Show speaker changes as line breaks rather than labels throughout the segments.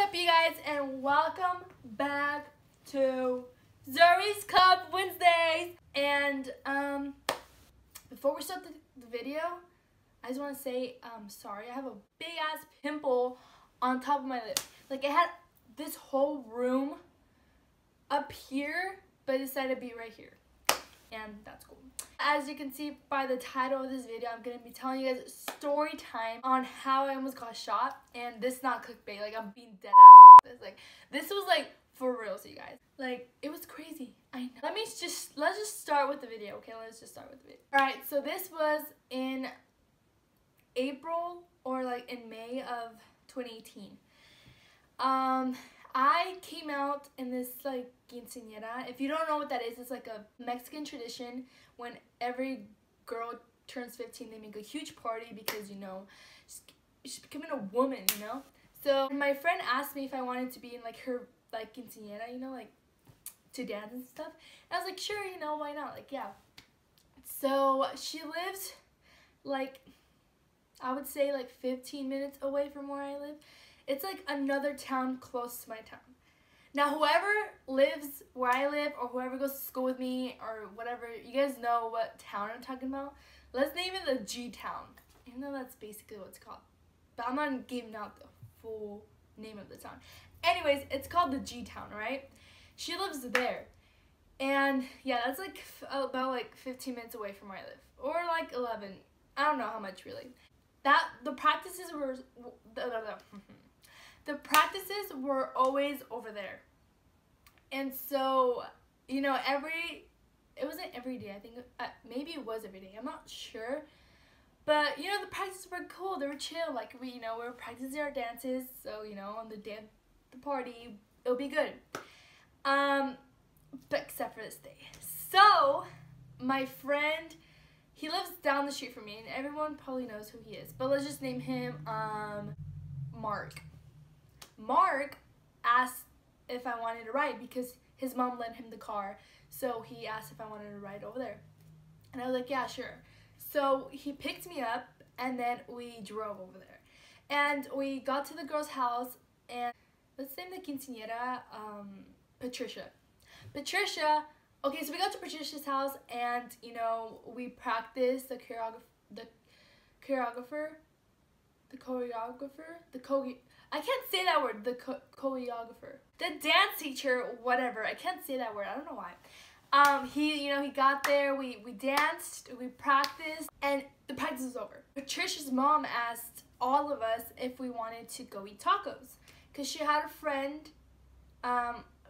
up, you guys, and welcome back to Zuri's Cup Wednesdays. And before we start the video, I just want to say sorry. I have a big ass pimple on top of my lip. Like, it had this whole room up here, but it decided to be right here, and that's cool. As you can see by the title of this video, I'm gonna be telling you guys story time on how I almost got shot. And this is not clickbait. Like, I'm being dead ass about this. Like, this was like for real, so you guys. Like, it was crazy. I know. Let's just start with the video, okay? Let's just start with the video. Alright, so this was in April or like in May of 2018. I came out in this like quinceañera. If you don't know what that is, it's like a Mexican tradition. When every girl turns 15, they make a huge party because, you know, she's becoming a woman, you know? So my friend asked me if I wanted to be in like her like quinceañera, you know, like to dance and stuff. And I was like, sure, you know, why not? Like, yeah. So she lives like, I would say like 15 minutes away from where I live. It's like another town close to my town. Now, whoever lives where I live or whoever goes to school with me or whatever, you guys know what town I'm talking about. Let's name it the G town. Even though that's basically what it's called. But I'm not giving out the full name of the town. Anyways, it's called the G town, right? She lives there. And yeah, that's like about like 15 minutes away from where I live. Or like 11. I don't know how much really. The practices were always over there. And so, you know, it wasn't every day, I think, maybe it was every day, I'm not sure. But, you know, the practices were cool, they were chill, like, we were practicing our dances, so, you know, on the day of the party, it'll be good. But except for this day. So, my friend, he lives down the street from me, and everyone probably knows who he is, but let's just name him, Mark. Mark asked if I wanted to ride because his mom lent him the car. So he asked if I wanted to ride over there. And I was like, yeah, sure. So he picked me up and then we drove over there. And we got to the girl's house and let's name the quinceañera Patricia. Patricia, okay, so we got to Patricia's house and, you know, we practiced the I can't say that word, the choreographer. The dance teacher, whatever, I can't say that word, I don't know why. He got there, we danced, we practiced, and the practice was over. Patricia's mom asked all of us if we wanted to go eat tacos. Because she had a friend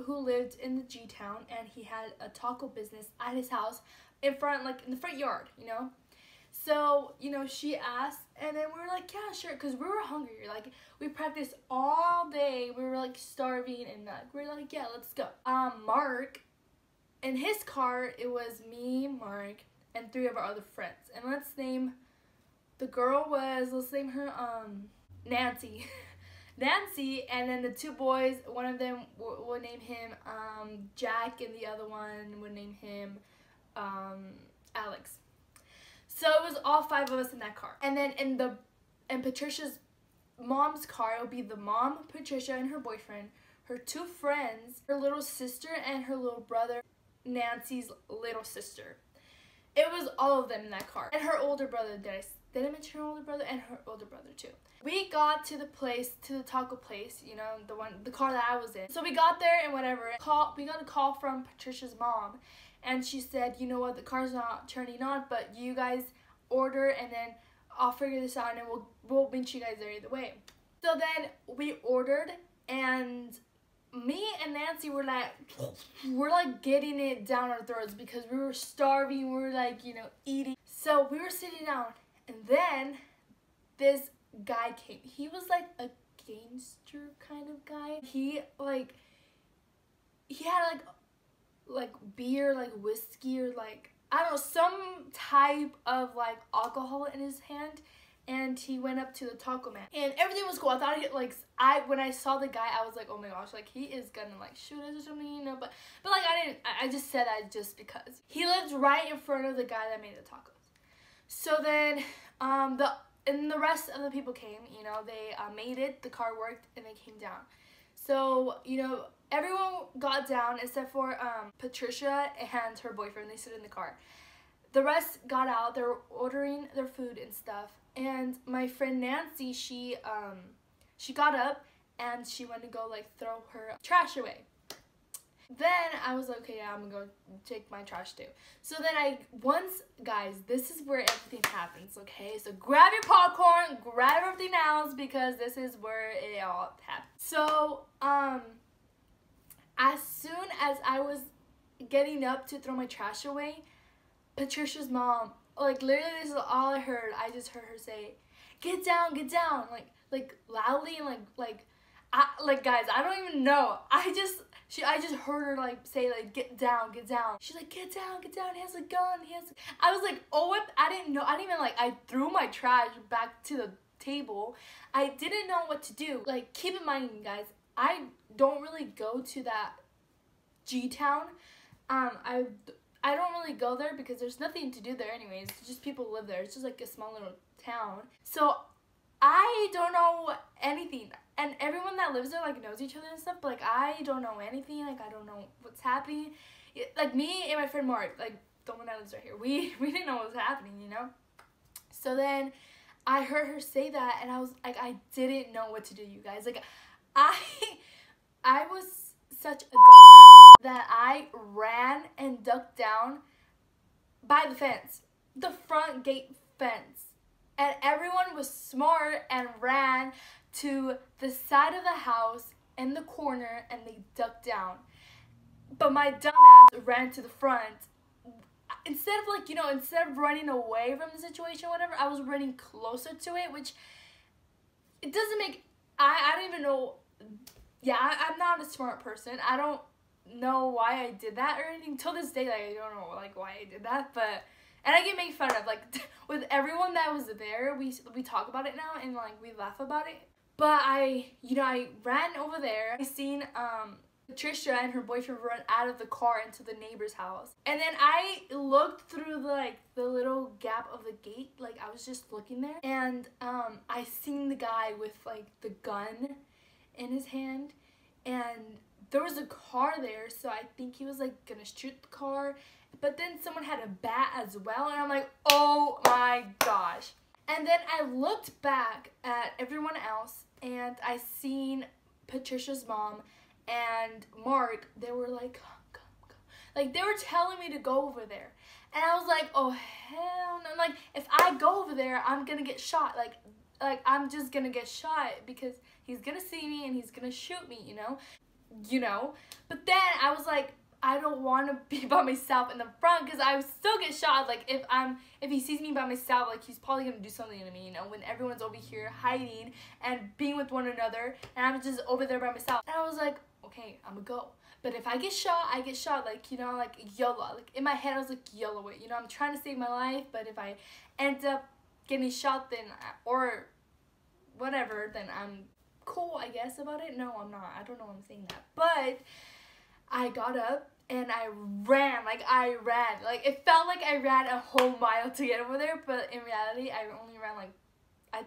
who lived in the G town, and he had a taco business at his house in the front yard, you know? So, you know, she asked, and then we were like, yeah, sure, because we were hungry. Like, we practiced all day. We were, like, starving, and we were like, yeah, let's go. Mark, in his car, it was me, Mark, and 3 of our other friends. And let's name her, Nancy. Nancy, and then the 2 boys, one of them would name him, Jack, and the other one would name him, Alex. So it was all 5 of us in that car. And then in Patricia's mom's car, it would be the mom, Patricia, and her boyfriend, her 2 friends, her little sister, and her little brother, Nancy's little sister. It was all of them in that car. And her older brother, did I mention her older brother? And her older brother too. We got to the taco place, you know, the car that I was in. So we got there and whatever. We got a call from Patricia's mom. And she said, you know what, the car's not turning on, but you guys order and then I'll figure this out and then we'll meet you guys there either way. So then we ordered and me and Nancy were like getting it down our throats because we were starving, we were like, you know, eating. So we were sitting down and then this guy came. He was like a gangster kind of guy. He had like beer, like whiskey, or like, I don't know, some type of like alcohol in his hand, and he went up to the taco man and everything was cool. I thought when I saw the guy, I was like, oh my gosh, like he is gonna like shoot us or something, you know, but like I just said that just because he lived right in front of the guy that made the tacos. So then the rest of the people came, you know, they made it, the car worked, and they came down. So, you know, everyone got down except for Patricia and her boyfriend. They sit in the car. The rest got out. They were ordering their food and stuff. And my friend Nancy, she got up and she went to go like throw her trash away. Then I was like, okay, yeah, I'm gonna go take my trash too. So then guys, this is where everything happens, okay? So grab your popcorn, grab everything else, because this is where it all happens. So, as soon as I was getting up to throw my trash away, Patricia's mom, like literally this is all I heard. I just heard her say, get down, like loudly, and like guys, I don't even know. I just heard her like say like get down. She's like get down. He has a gun. I was like, oh what? I didn't know. I didn't even like. I threw my trash back to the table. I didn't know what to do. Like keep in mind, guys, I don't really go to that G-town. I don't really go there because there's nothing to do there anyways. It's just people live there. It's just like a small little town. So I don't know anything. And everyone that lives there like knows each other and stuff, but like I don't know anything. Like I don't know what's happening. Like me and my friend Mark, like the one that lives right here, we didn't know what was happening, you know? So then I heard her say that and I was like, I didn't know what to do, you guys. Like I was such a that I ran and ducked down by the fence, the front gate fence. And everyone was smart and ran to the side of the house in the corner and they ducked down. But my dumbass ran to the front. Instead of like, you know, instead of running away from the situation or whatever, I was running closer to it, which it doesn't make, I don't even know. Yeah, I'm not a smart person. I don't know why I did that or anything. Till this day, like, I don't know like why I did that, but and I get made fun of like with everyone that was there. We talk about it now and like we laugh about it. But I ran over there. I seen Patricia and her boyfriend run out of the car into the neighbor's house, and then I looked through the little gap of the gate. Like I was just looking there, and I seen the guy with like the gun in his hand, and there was a car there, so I think he was like gonna shoot the car, but then someone had a bat as well, and I'm like, oh my gosh. And then I looked back at everyone else and I seen Patricia's mom and Mark. They were like, come. Like they were telling me to go over there, and I was like, oh hell no. Like if I go over there, I'm gonna get shot. Like I'm just gonna get shot because he's gonna see me and he's gonna shoot me, you know. But then I was like, I don't want to be by myself in the front because I would still get shot. Like if he sees me by myself, like he's probably gonna do something to me, you know, when everyone's over here hiding and being with one another and I'm just over there by myself. And I was like, okay, I'm gonna go. But if I get shot, I get shot. Like, you know, like YOLO. Like in my head I was like YOLO it. You know, I'm trying to save my life, but if I end up getting shot then or whatever, then I'm cool, I guess, about it. No, I'm not. I don't know why I'm saying that. But I got up and I ran. Like it felt like I ran a whole mile to get over there, but in reality I only ran like, I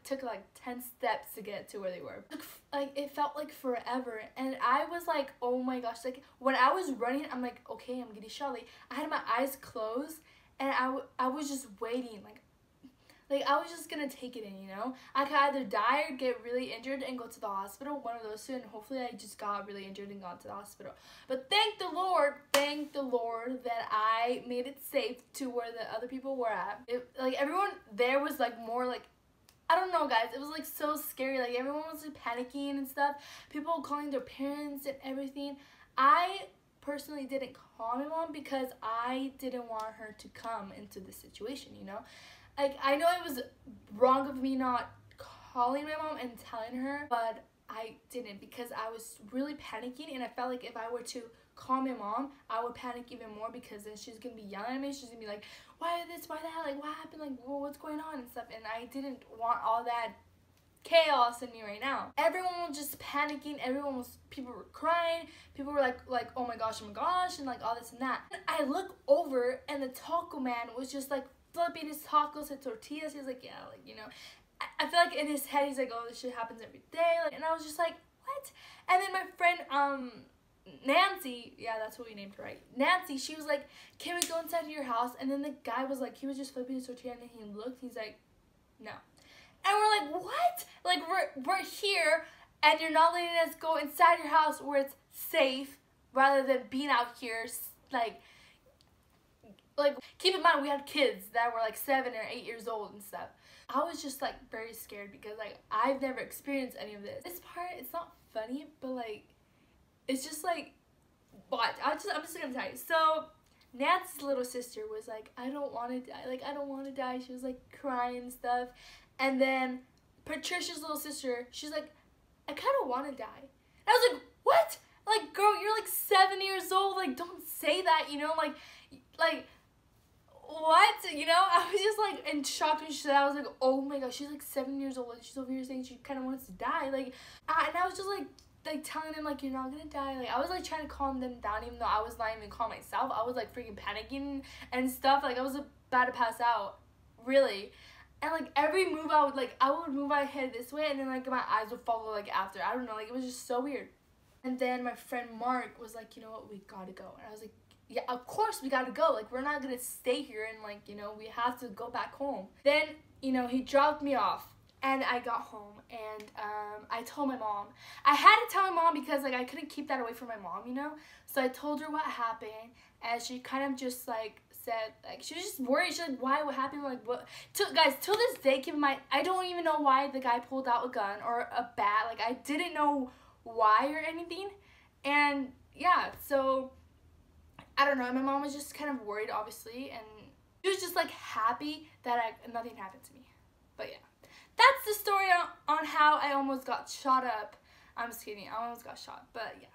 took like 10 steps to get to where they were. Like it felt like forever, and I was like, oh my gosh. Like when I was running, I'm like, okay, I'm getting shot. Like I had my eyes closed and I was just waiting. Like I was just gonna take it in, you know? I could either die or get really injured and go to the hospital, one of those two, and hopefully I just got really injured and got to the hospital. But thank the Lord that I made it safe to where the other people were at. Like everyone there was like more like, I don't know guys, it was like so scary. Like everyone was like panicking and stuff. People calling their parents and everything. I personally didn't call my mom because I didn't want her to come into this situation, you know? Like, I know it was wrong of me not calling my mom and telling her, but I didn't because I was really panicking, and I felt like if I were to call my mom, I would panic even more because then she's going to be yelling at me. She's going to be like, why this, why that, like, what happened, like, well, what's going on and stuff, and I didn't want all that chaos in me right now. Everyone was just panicking. People were crying. People were like, oh my gosh, and like all this and that. And I look over, and the taco man was just like, flipping his tacos and tortillas. He was like, yeah, like, you know, I feel like in his head he's like, oh, this shit happens every day. Like, and I was just like, what? what? And then my friend, Nancy, yeah, that's what we named her, right? Nancy, she was like, can we go inside of your house? And then the guy was like, he was just flipping his tortilla, and then he looked, he's like, no. And we're like, what? Like, we're here, and you're not letting us go inside your house where it's safe, rather than being out here, like, keep in mind, we had kids that were like 7 or 8 years old and stuff. I was just like very scared because like I've never experienced any of this. This part, it's not funny, but like it's just like, watch. I'm just gonna tell you. So Nancy's little sister was like, I don't want to die. Like, I don't want to die. She was like crying and stuff. And then Patricia's little sister, she's like, I kind of want to die. And I was like, what? Like, girl, you're like 7 years old. Like, don't say that, you know? Like, what? You know? I was just like in shock when she said that. I was like, oh my gosh, she's like 7 years old. She's over here saying she kind of wants to die. Like, and I was just like telling him like, you're not gonna die. Like, I was like trying to calm them down, even though I was not even calm myself. I was like freaking panicking and stuff. Like, I was about to pass out, really. And like every move I would move my head this way, and then like my eyes would follow like after. I don't know, like it was just so weird. And then my friend Mark was like, you know what, we gotta go. And I was like, yeah, of course we gotta go. Like, we're not gonna stay here, and like, you know, we have to go back home. Then, you know, he dropped me off, and I got home, and I told my mom. I had to tell my mom because like I couldn't keep that away from my mom, you know. So I told her what happened, and she kind of just like said, like, she was just worried. She's like, why, what happened? Like, what? Guys, till this day, keep in mind, I don't even know why the guy pulled out a gun or a bat. Like, I didn't know why or anything. And yeah, so I don't know. My mom was just kind of worried, obviously, and she was just like happy that nothing happened to me. But yeah, that's the story on how I almost got shot up. I'm just kidding, I almost got shot, but yeah.